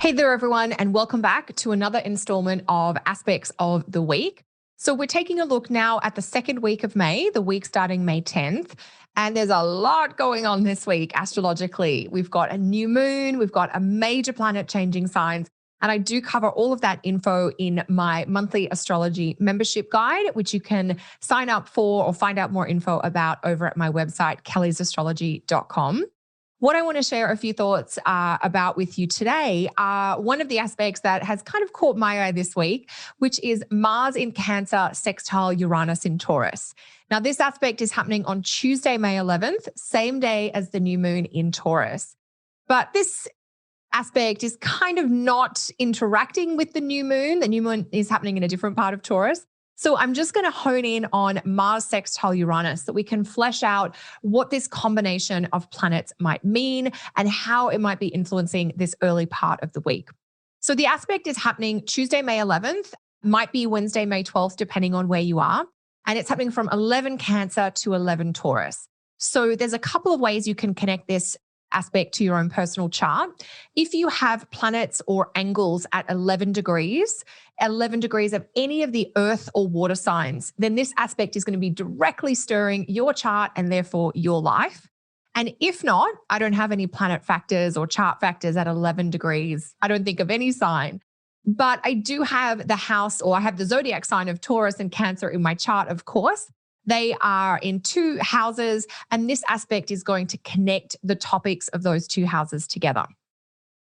Hey there, everyone, and welcome back to another installment of Aspects of the Week. So we're taking a look now at the second week of May, the week starting May 10th. And there's a lot going on this week astrologically. We've got a new moon, we've got a major planet changing signs. And I do cover all of that info in my monthly astrology membership guide, which you can sign up for or find out more info about over at my website, kellysastrology.com. What I want to share a few thoughts about with you today are one of the aspects that has kind of caught my eye this week, which is Mars in Cancer, sextile Uranus in Taurus. Now, this aspect is happening on Tuesday, May 11th, same day as the new moon in Taurus. But this aspect is kind of not interacting with the new moon. The new moon is happening in a different part of Taurus. So I'm just going to hone in on Mars sextile Uranus so that we can flesh out what this combination of planets might mean and how it might be influencing this early part of the week. So the aspect is happening Tuesday, May 11th, might be Wednesday, May 12th, depending on where you are. And it's happening from 11 Cancer to 11 Taurus. So there's a couple of ways you can connect this aspect to your own personal chart. If you have planets or angles at 11 degrees of any of the earth or water signs, then this aspect is going to be directly stirring your chart and therefore your life. And if not, I don't have any planet factors or chart factors at 11 degrees. I don't think of any sign. But I do have the house, or I have the zodiac sign of Taurus and Cancer in my chart, of course. They are in two houses, and this aspect is going to connect the topics of those two houses together.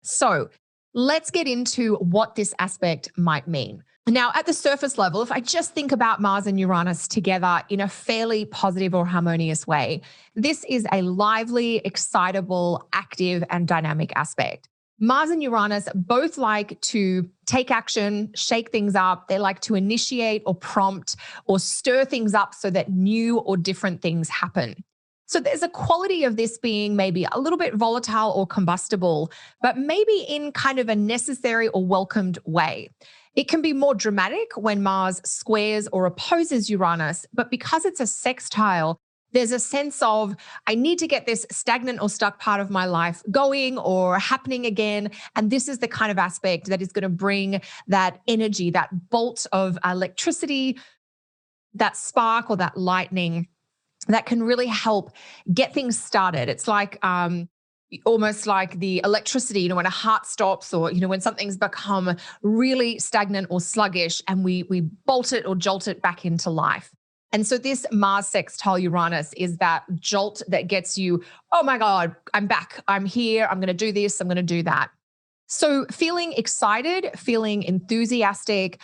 So let's get into what this aspect might mean. Now, at the surface level, if I just think about Mars and Uranus together in a fairly positive or harmonious way, this is a lively, excitable, active, and dynamic aspect. Mars and Uranus both like to take action, shake things up. They like to initiate or prompt or stir things up so that new or different things happen. So there's a quality of this being maybe a little bit volatile or combustible, but maybe in kind of a necessary or welcomed way. It can be more dramatic when Mars squares or opposes Uranus, but because it's a sextile, there's a sense of, I need to get this stagnant or stuck part of my life going or happening again. And this is the kind of aspect that is going to bring that energy, that bolt of electricity, that spark or that lightning that can really help get things started. It's like almost like the electricity, when a heart stops or, when something's become really stagnant or sluggish and we bolt it or jolt it back into life. And so this Mars sextile Uranus is that jolt that gets you, oh my God, I'm back, I'm here, I'm going to do this, I'm going to do that. So feeling excited, feeling enthusiastic,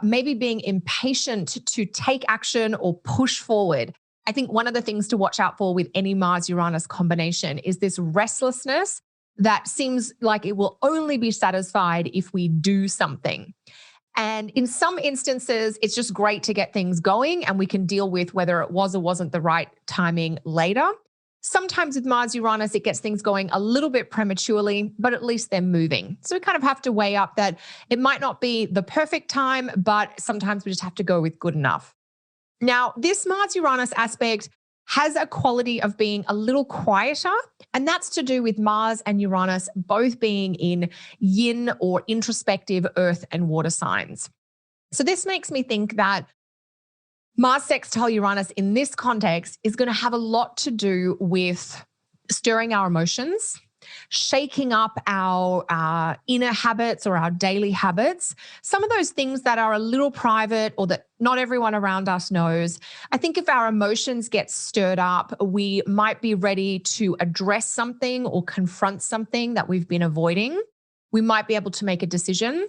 maybe being impatient to take action or push forward. I think one of the things to watch out for with any Mars-Uranus combination is this restlessness that seems like it will only be satisfied if we do something. And in some instances, it's just great to get things going and we can deal with whether it was or wasn't the right timing later. Sometimes with Mars-Uranus, it gets things going a little bit prematurely, but at least they're moving. So we kind of have to weigh up that it might not be the perfect time, but sometimes we just have to go with good enough. Now, this Mars-Uranus aspect has a quality of being a little quieter, and that's to do with Mars and Uranus both being in yin or introspective earth and water signs. So this makes me think that Mars sextile Uranus in this context is going to have a lot to do with stirring our emotions, shaking up our inner habits or our daily habits, some of those things that are a little private or that not everyone around us knows. I think if our emotions get stirred up, we might be ready to address something or confront something that we've been avoiding. We might be able to make a decision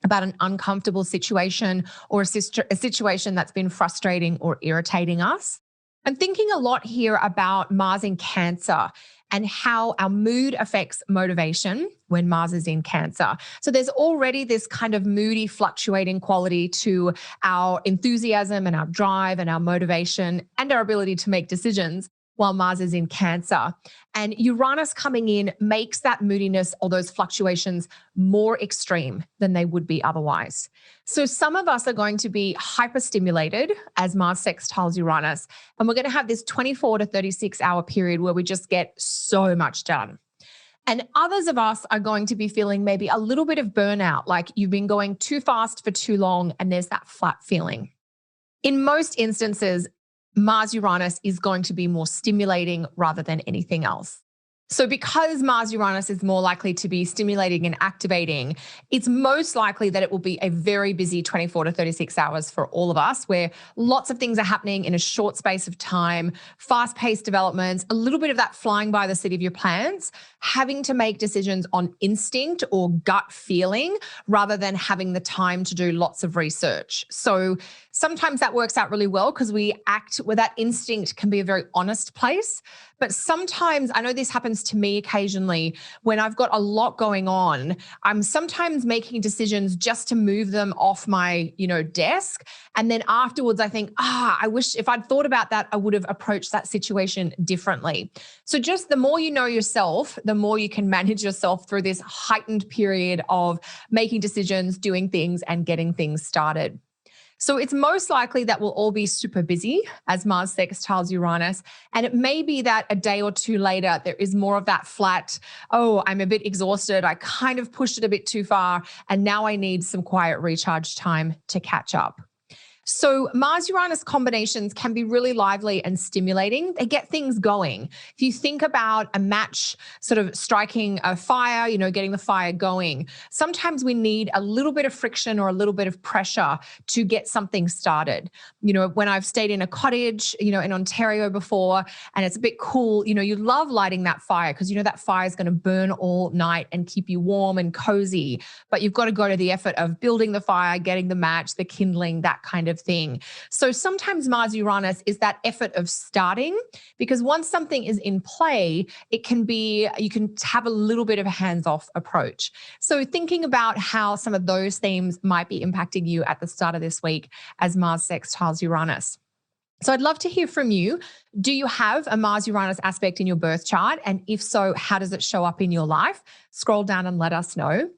about an uncomfortable situation or a situation that's been frustrating or irritating us. I'm thinking a lot here about Mars in Cancer and how our mood affects motivation when Mars is in Cancer. So there's already this kind of moody, fluctuating quality to our enthusiasm and our drive and our motivation and our ability to make decisions while Mars is in Cancer. And Uranus coming in makes that moodiness or those fluctuations more extreme than they would be otherwise. So some of us are going to be hyperstimulated as Mars sextiles Uranus, and we're going to have this 24 to 36 hour period where we just get so much done. And others of us are going to be feeling maybe a little bit of burnout, like you've been going too fast for too long and there's that flat feeling. In most instances, Mars Uranus is going to be more stimulating rather than anything else. So because Mars Uranus is more likely to be stimulating and activating, it's most likely that it will be a very busy 24 to 36 hours for all of us, where lots of things are happening in a short space of time, fast-paced developments, a little bit of that flying by the seat of your pants, having to make decisions on instinct or gut feeling rather than having the time to do lots of research. So sometimes that works out really well because we act where that instinct can be a very honest place. But sometimes, I know this happens to me occasionally, when I've got a lot going on, I'm sometimes making decisions just to move them off my, desk. And then afterwards I think, I wish if I'd thought about that, I would have approached that situation differently. So just the more you know yourself, the more you can manage yourself through this heightened period of making decisions, doing things, and getting things started. So it's most likely that we'll all be super busy as Mars sextiles Uranus. And it may be that a day or two later, there is more of that flat, I'm a bit exhausted. I kind of pushed it a bit too far. And now I need some quiet recharge time to catch up. So Mars-Uranus combinations can be really lively and stimulating. They get things going. If you think about a match sort of striking a fire, getting the fire going, sometimes we need a little bit of friction or a little bit of pressure to get something started. When I've stayed in a cottage, in Ontario before, and it's a bit cool, you love lighting that fire because that fire is going to burn all night and keep you warm and cozy. But you've got to go to the effort of building the fire, getting the match, the kindling, that kind of thing. So sometimes Mars Uranus is that effort of starting, because once something is in play, you can have a little bit of a hands-off approach. So thinking about how some of those themes might be impacting you at the start of this week as Mars sextiles Uranus. So I'd love to hear from you. Do you have a Mars-Uranus aspect in your birth chart? And if so, how does it show up in your life? Scroll down and let us know.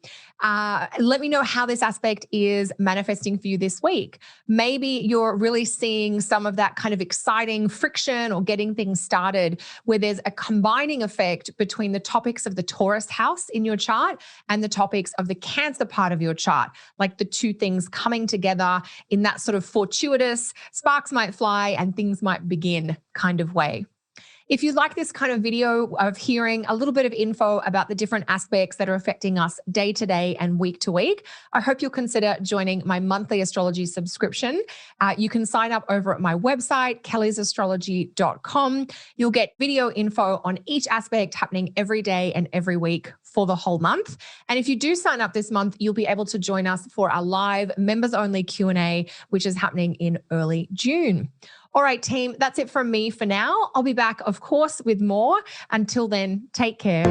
Let me know how this aspect is manifesting for you this week. Maybe you're really seeing some of that kind of exciting friction or getting things started where there's a combining effect between the topics of the Taurus house in your chart and the topics of the Cancer part of your chart, like the two things coming together in that sort of fortuitous, sparks might fly and things might begin kind of way. If you like this kind of video of hearing a little bit of info about the different aspects that are affecting us day to day and week to week, I hope you'll consider joining my monthly astrology subscription. You can sign up over at my website, kellysastrology.com. You'll get video info on each aspect happening every day and every week for the whole month. And if you do sign up this month, you'll be able to join us for our live members-only Q&A, which is happening in early June. All right, team, that's it from me for now. I'll be back, of course, with more. Until then, take care.